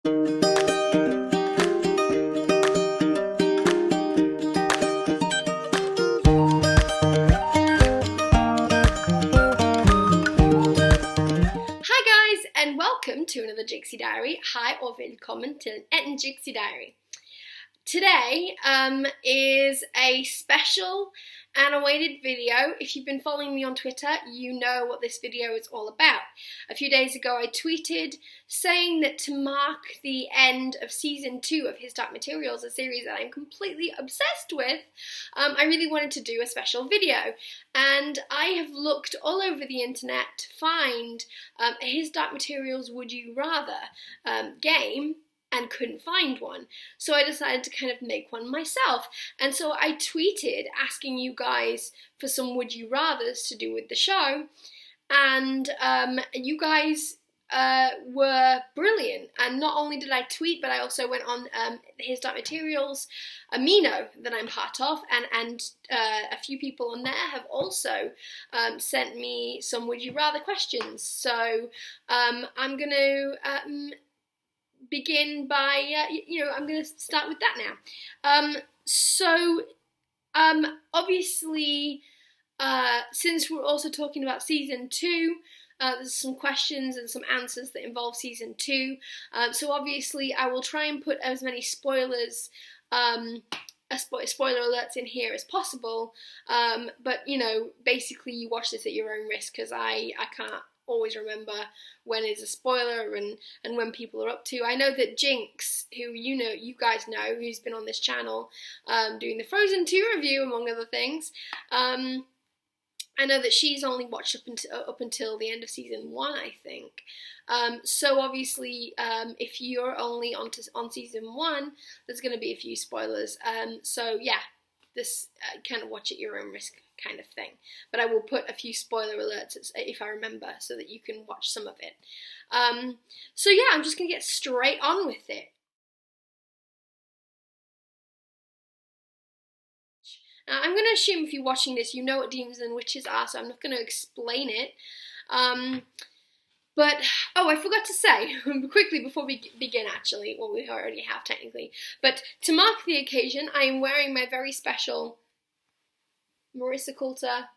Hi guys, and welcome to another Jixie Diary. Hi or välkommen till en Jixie Diary. Today is a special and awaited video. If you've been following me on Twitter, you know what this video is all about. A few days ago I tweeted saying that to mark the end of season 2 of His Dark Materials, a series that I'm completely obsessed with, I really wanted to do a special video. And I have looked all over the internet to find His Dark Materials Would You Rather game, and couldn't find one. So I decided to kind of make one myself. And so I tweeted asking you guys for some would you rathers to do with the show. And you guys were brilliant. And not only did I tweet, but I also went on His Dark Materials Amino that I'm part of, and a few people on there have also sent me some would you rather questions. So I'm going to begin by, I'm going to start with that now. Obviously, since we're also talking about season 2, there's some questions and some answers that involve season 2. So obviously, I will try and put as many spoilers, spoiler alerts in here as possible. But basically, you watch this at your own risk, because I can't always remember when is a spoiler and when people are up to. I know that Jinx, who you guys know, who's been on this channel doing the Frozen 2 review among other things, I know that she's only watched up until the end of season 1, I think. So obviously, if you're only on season 1, there's going to be a few spoilers. So yeah, this kind of watch at your own risk kind of thing. But I will put a few spoiler alerts if I remember, so that you can watch some of it. So yeah, I'm just going to get straight on with it. Now, I'm going to assume if you're watching this, you know what demons and witches are, so I'm not going to explain it. But, I forgot to say, quickly before we begin actually, well, we already have technically, but to mark the occasion, I am wearing my very special Marissa Coulter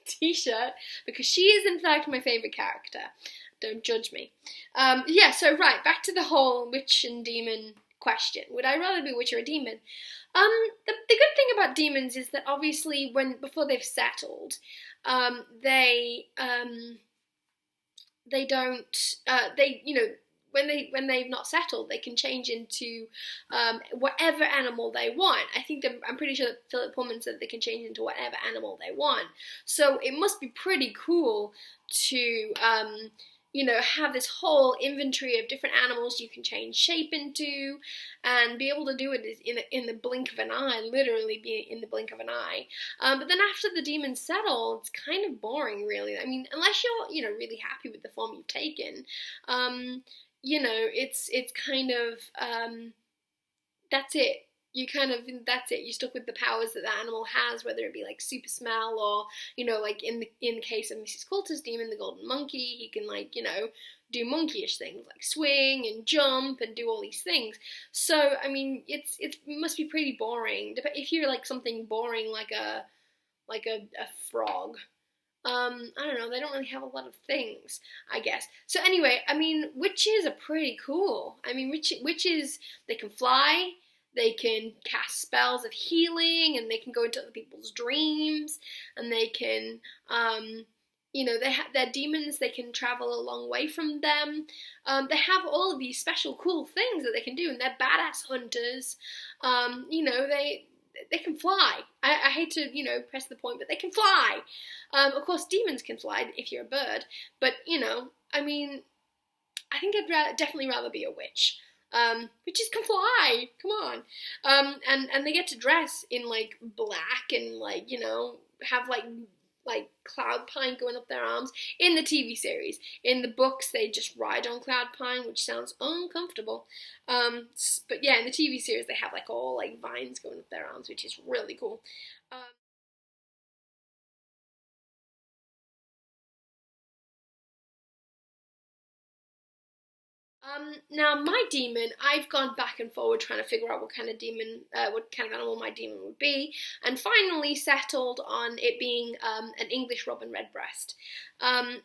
t-shirt, because she is in fact my favourite character. Don't judge me. So right, back to the whole witch and demon question. Would I rather be a witch or a demon? The good thing about demons is that obviously before they've settled, they don't, when they've not settled, they can change into whatever animal they want. I'm pretty sure that Philip Pullman said they can change into whatever animal they want. So it must be pretty cool to have this whole inventory of different animals you can change shape into, and be able to do it in the blink of an eye, literally be in the blink of an eye. But then after the demons settle, it's kind of boring, really. I mean, unless you're really happy with the form you've taken, it's kind of that's it. That's it. You're stuck with the powers that the animal has, whether it be like super smell, or like in the case of Mrs. Coulter's demon, the golden monkey, he can do monkeyish things like swing and jump and do all these things. So I mean, it must be pretty boring. If you're like something boring like a frog. I don't know, they don't really have a lot of things, I guess. So anyway, I mean, witches are pretty cool. I mean, witches, they can fly, they can cast spells of healing, and they can go into other people's dreams, and they can, they're demons, they can travel a long way from them. They have all of these special cool things that they can do, and they're badass hunters. They can fly. I hate to, press the point, but they can fly. Of course, demons can fly if you're a bird, but, I mean, I think I'd definitely rather be a witch. Witches can fly, come on. And they get to dress in, like, black and, like, have, like cloud pine going up their arms in the TV series. In the books, they just ride on cloud pine, which sounds uncomfortable. But yeah, in the TV series, they have like all like vines going up their arms, which is really cool. Now my demon, I've gone back and forward trying to figure out what kind of animal my demon would be, and finally settled on it being an English robin redbreast. And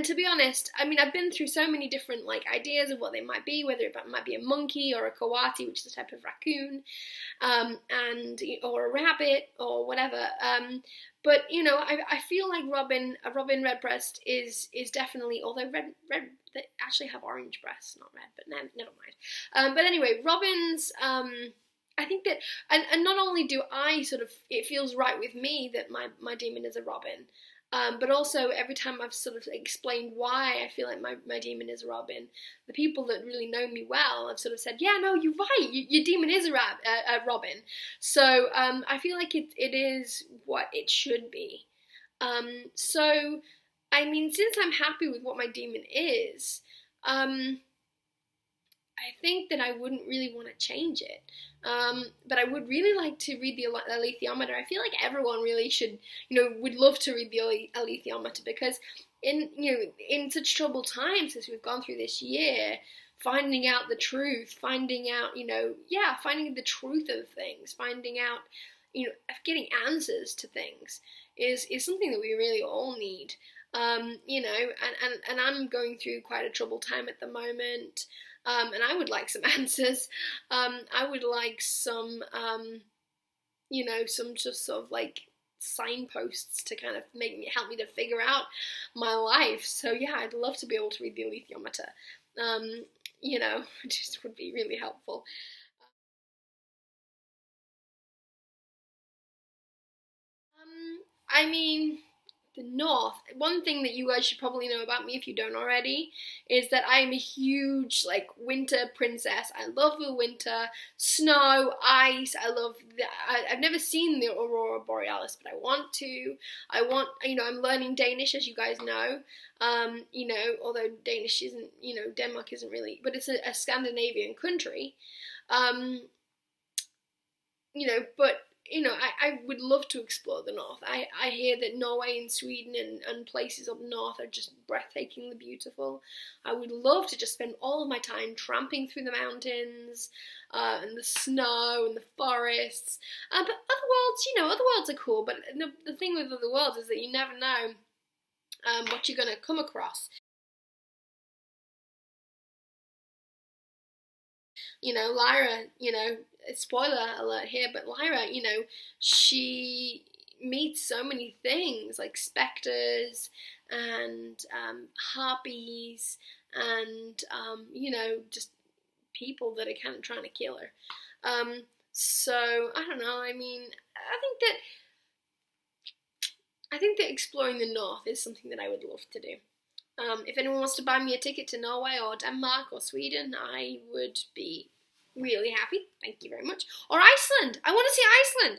to be honest, I mean, I've been through so many different like ideas of what they might be, whether it might be a monkey or a coati, which is a type of raccoon, or a rabbit or whatever. But you know, I feel like a robin redbreast is definitely, although red they actually have orange breasts, not red, but never mind. But anyway, robins. I think that, and not only do I sort of, it feels right with me that my demon is a robin. But also every time I've sort of explained why I feel like my demon is a robin, the people that really know me well have sort of said, yeah, no, you're right, your demon is a robin. So I feel like it is what it should be. So, I mean, since I'm happy with what my demon is, I think that I wouldn't really want to change it. But I would really like to read the alethiometer. I feel like everyone really should, would love to read the alethiometer, because in such troubled times as we've gone through this year, finding out the truth, finding the truth of things, finding out, getting answers to things is something that we really all need. And I'm going through quite a troubled time at the moment. And I would like some answers. I would like some, some just sort of like signposts to kind of help me to figure out my life. So yeah, I'd love to be able to read the alethiometer. It just would be really helpful. I mean, the North. One thing that you guys should probably know about me, if you don't already, is that I am a huge winter princess. I love the winter, snow, ice. I've never seen the aurora borealis, but I want to. I'm learning Danish, as you guys know. Although Danish isn't, Denmark isn't really, but it's a Scandinavian country. But I would love to explore the North. I hear that Norway and Sweden and places up north are just breathtakingly beautiful. I would love to just spend all of my time tramping through the mountains, and the snow and the forests. But other worlds are cool, but the thing with other worlds is that you never know what you're going to come across. Lyra, spoiler alert here, but Lyra, she meets so many things like specters and harpies and, just people that are kind of trying to kill her. So, I don't know, I mean, I think that exploring the North is something that I would love to do. If anyone wants to buy me a ticket to Norway or Denmark or Sweden, I would be really happy. Thank you very much. Or Iceland. I want to see Iceland.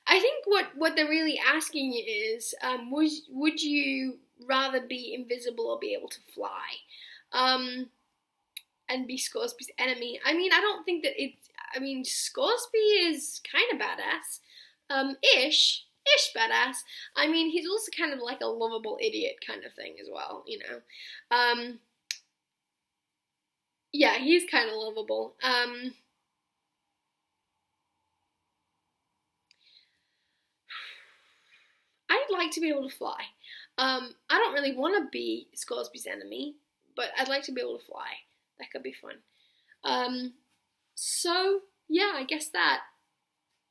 I think what they're really asking you is, would you rather be invisible or be able to fly? And be Scoresby's enemy. I mean, I don't think that Scoresby is kind of badass. Ish badass. I mean, he's also kind of like a lovable idiot kind of thing as well, Yeah, he's kind of lovable. I'd like to be able to fly. I don't really want to be Scoresby's enemy, but I'd like to be able to fly. That could be fun. So, yeah, I guess that.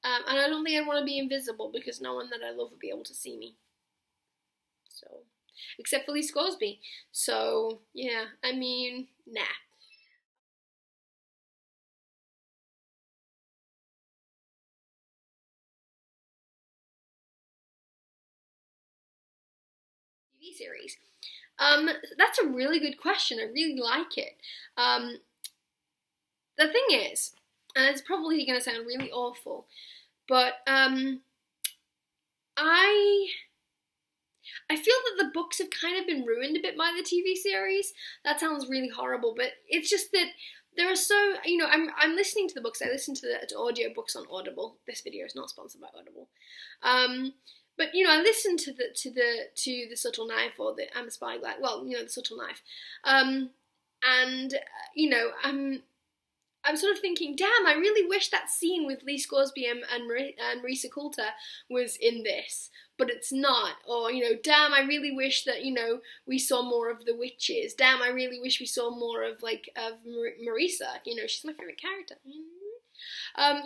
And I don't think I'd want to be invisible, because no one that I love would be able to see me. So, except for Lee Scoresby. So, yeah, I mean, nah. TV series. That's a really good question. I really like it. The thing is, and it's probably going to sound really awful, but I feel that the books have kind of been ruined a bit by the TV series. That sounds really horrible, but it's just that there are so, you know, I'm listening to the books. I listen to the audio books on Audible. This video is not sponsored by Audible. But you know, I listen to the Subtle Knife, or the I'm a Spy, like, well, you know, the Subtle Knife, and you know, I'm sort of thinking, damn, I really wish that scene with Lee Scoresby and Marisa Coulter was in this, but it's not. Or, you know, damn, I really wish that, you know, we saw more of the witches. Damn, I really wish we saw more of, like, of Marisa. You know, she's my favourite character.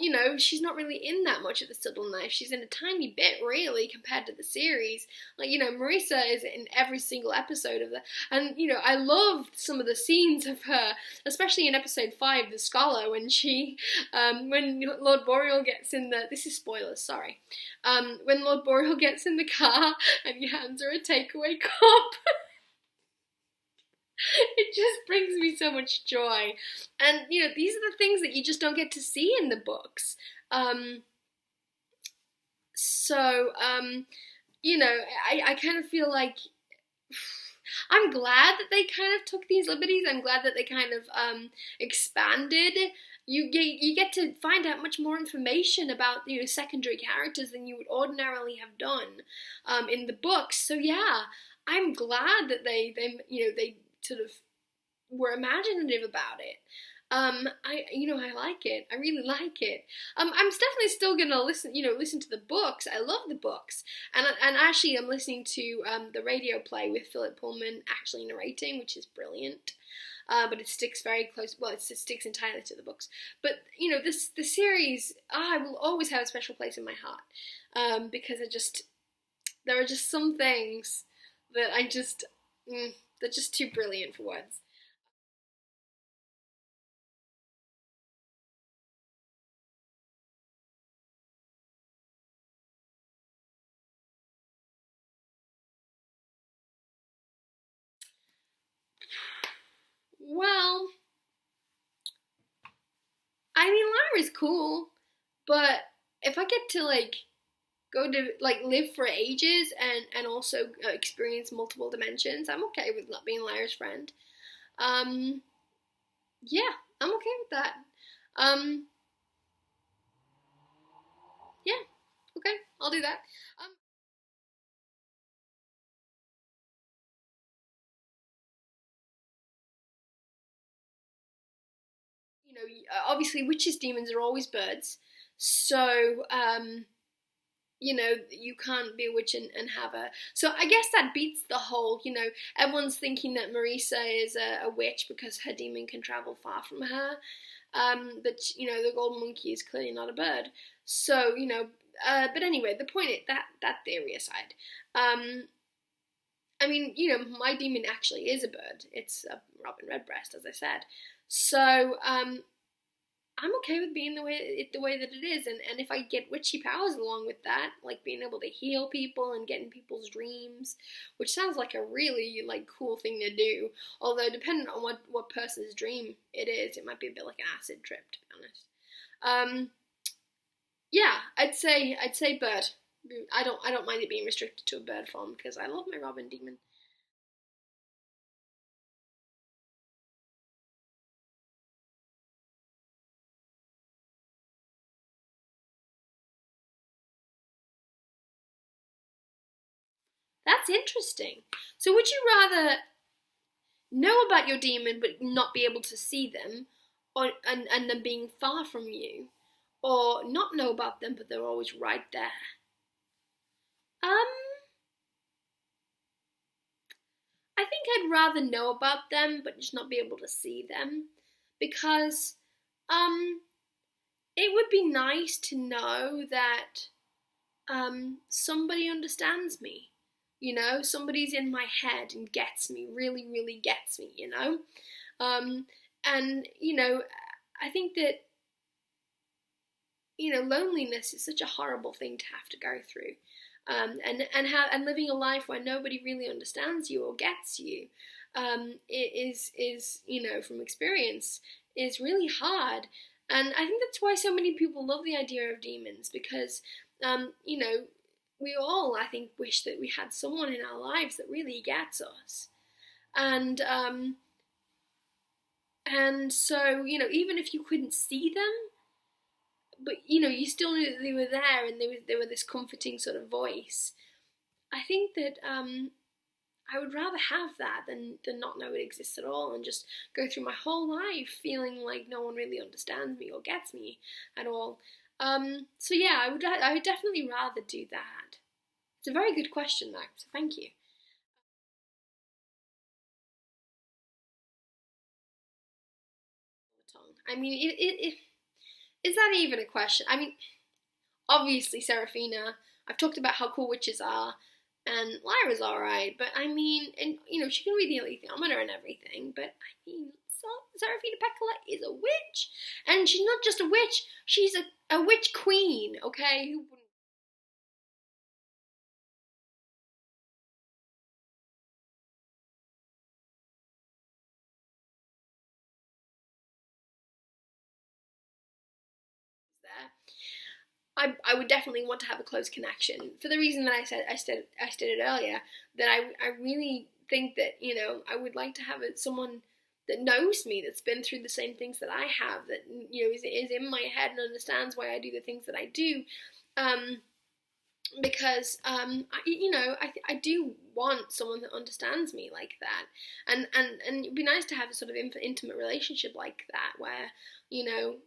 You know, she's not really in that much of the Subtle Knife. She's in a tiny bit, really, compared to the series. Like, you know, Marisa is in every single episode of the... And, you know, I loved some of the scenes of her, especially in episode 5, The Scholar, when she... when Lord Boreal gets in the... This is spoilers, sorry. When Lord Boreal gets in the car and he hands her a takeaway cup. It just brings me so much joy. And, you know, these are the things that you just don't get to see in the books. You know, I kind of feel like I'm glad that they kind of took these liberties. I'm glad that they kind of expanded. You get to find out much more information about, you know, secondary characters than you would ordinarily have done in the books. So yeah, I'm glad that they sort of were imaginative about it. I like it. I really like it. I'm definitely still gonna listen to the books. I love the books, and actually I'm listening to the radio play with Philip Pullman actually narrating, which is brilliant. But it sticks very close. Well, it sticks entirely to the books. But you know, the series, I will always have a special place in my heart because there are just some things that they're just too brilliant for words. Well, I mean, Lyra's cool, but if I get to like go to like live for ages and also experience multiple dimensions, I'm okay with not being Lyra's friend. Um, yeah, I'm okay with that. Um, yeah, okay, I'll do that. Um, you know, obviously witches, demons are always birds, so you know, you can't be a witch and have a... So I guess that beats the whole, you know, everyone's thinking that Marisa is a witch because her demon can travel far from her. But, you know, the golden monkey is clearly not a bird. So, you know, but anyway, the point is, that theory aside, I mean, you know, my demon actually is a bird. It's a robin redbreast, as I said. So, I'm okay with being the way that it is, and if I get witchy powers along with that, like being able to heal people and get in people's dreams, which sounds like a really like cool thing to do. Although depending on what person's dream it is, it might be a bit like an acid trip, to be honest. Yeah, I'd say bird. I don't mind it being restricted to a bird form because I love my Robin demon. That's interesting. So would you rather know about your demon but not be able to see them, or and them being far from you, or not know about them but they're always right there? Um, I think I'd rather know about them but just not be able to see them, because um, it would be nice to know that somebody understands me. You know, somebody's in my head and gets me, really, really gets me, you know? Um, and, you know, I think that, you know, loneliness is such a horrible thing to have to go through. And living a life where nobody really understands you or gets you, is, you know, from experience, is really hard. And I think that's why so many people love the idea of demons, because, you know, we all, I think, wish that we had someone in our lives that really gets us. And And so, you know, even if you couldn't see them, but, you know, you still knew that they were there, and they were this comforting sort of voice. I think that I would rather have that than not know it exists at all, and just go through my whole life feeling like no one really understands me or gets me at all. So yeah, I would definitely rather do that. It's a very good question though, so thank you. I mean, is that even a question? I mean, obviously Seraphina. I've talked about how cool witches are, and Lyra's alright, but I mean, and you know, she can read the alethiometer and everything, but I mean, Seraphina Pekkala is a witch, and she's not just a witch, she's a witch queen, okay? Who wouldn't there? I would definitely want to have a close connection for the reason that I stated earlier, that I really think that, you know, I would like to have someone that knows me, that's been through the same things that I have, that, you know, is in my head and understands why I do the things that I do, because you know, I do want someone that understands me like that, and it'd be nice to have a sort of intimate relationship like that, where, you know,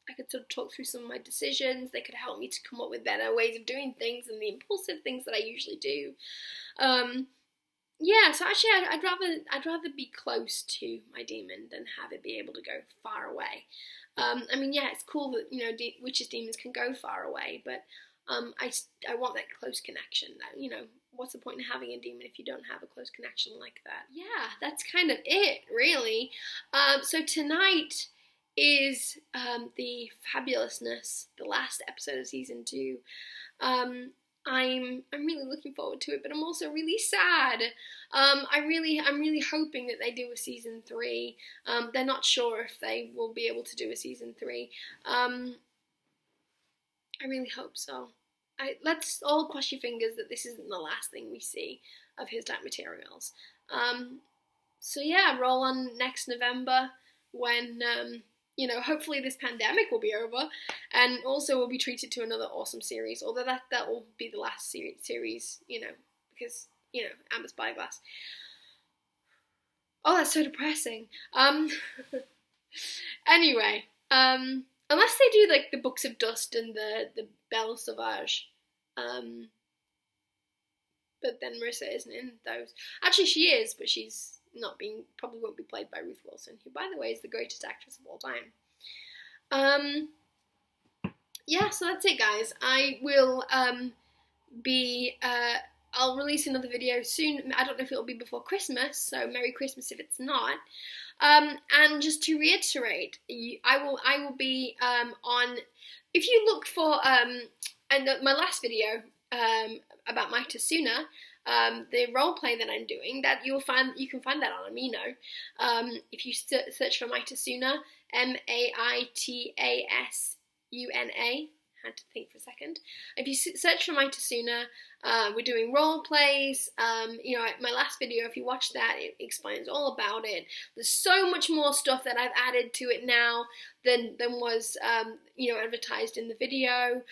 I could sort of talk through some of my decisions. They could help me to come up with better ways of doing things than the impulsive things that I usually do. Yeah, so actually, I'd rather be close to my demon than have it be able to go far away. I mean, yeah, it's cool that, you know, witches' demons can go far away, but I want that close connection. That, you know, what's the point in having a demon if you don't have a close connection like that? Yeah, that's kind of it, really. So tonight is the Fabulousness, the last episode of season 2. I'm really looking forward to it, but I'm also really sad. I'm really hoping that they do a season 3. They're not sure if they will be able to do a season 3. I really hope so. Let's all cross your fingers that this isn't the last thing we see of his Dye materials. So yeah, roll on next November when, you know, hopefully this pandemic will be over, and also we'll be treated to another awesome series, although that will be the last series, you know, because, you know, Amber Spyglass. Oh, that's so depressing. Anyway, unless they do, like, the Books of Dust and the Belle Sauvage, but then Marissa isn't in those. Actually, she is, but she's probably won't be played by Ruth Wilson, who, by the way, is the greatest actress of all time. Yeah, so that's it, guys. I will I'll release another video soon. I don't know if it'll be before Christmas, so Merry Christmas if it's not. And just to reiterate, I will be on. If you look for and my last video about my Tasuna, the role play that I'm doing, that you can find that on Amino. If you search for Maitasuna, Maitasuna. Had to think for a second. If you search for Maitasuna, we're doing role plays. You know, my last video, if you watch that, it explains all about it. There's so much more stuff that I've added to it now than was you know, advertised in the video.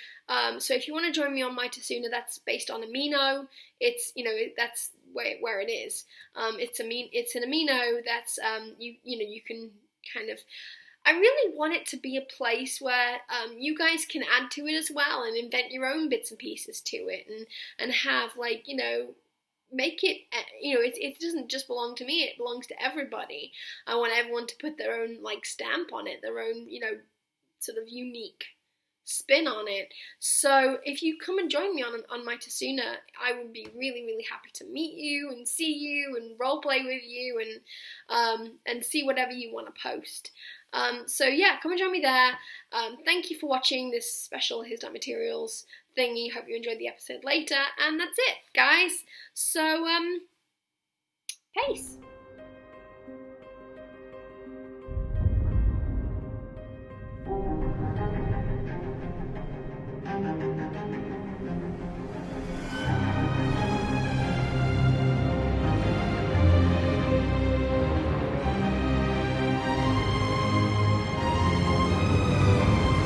So if you want to join me on Maitasuna, that's based on Amino. It's, you know, that's where it is. It's an Amino that's you know, you can kind of. I really want it to be a place where you guys can add to it as well, and invent your own bits and pieces to it, and have, like, you know, make it, you know, it doesn't just belong to me, it belongs to everybody. I want everyone to put their own, like, stamp on it, their own, you know, sort of unique spin on it. So if you come and join me on Maitasuna, I would be really, really happy to meet you and see you and roleplay with you and see whatever you want to post. So yeah, come and join me there. Thank you for watching this special His Dye Materials thingy. Hope you enjoyed the episode later, and that's it, guys. So peace.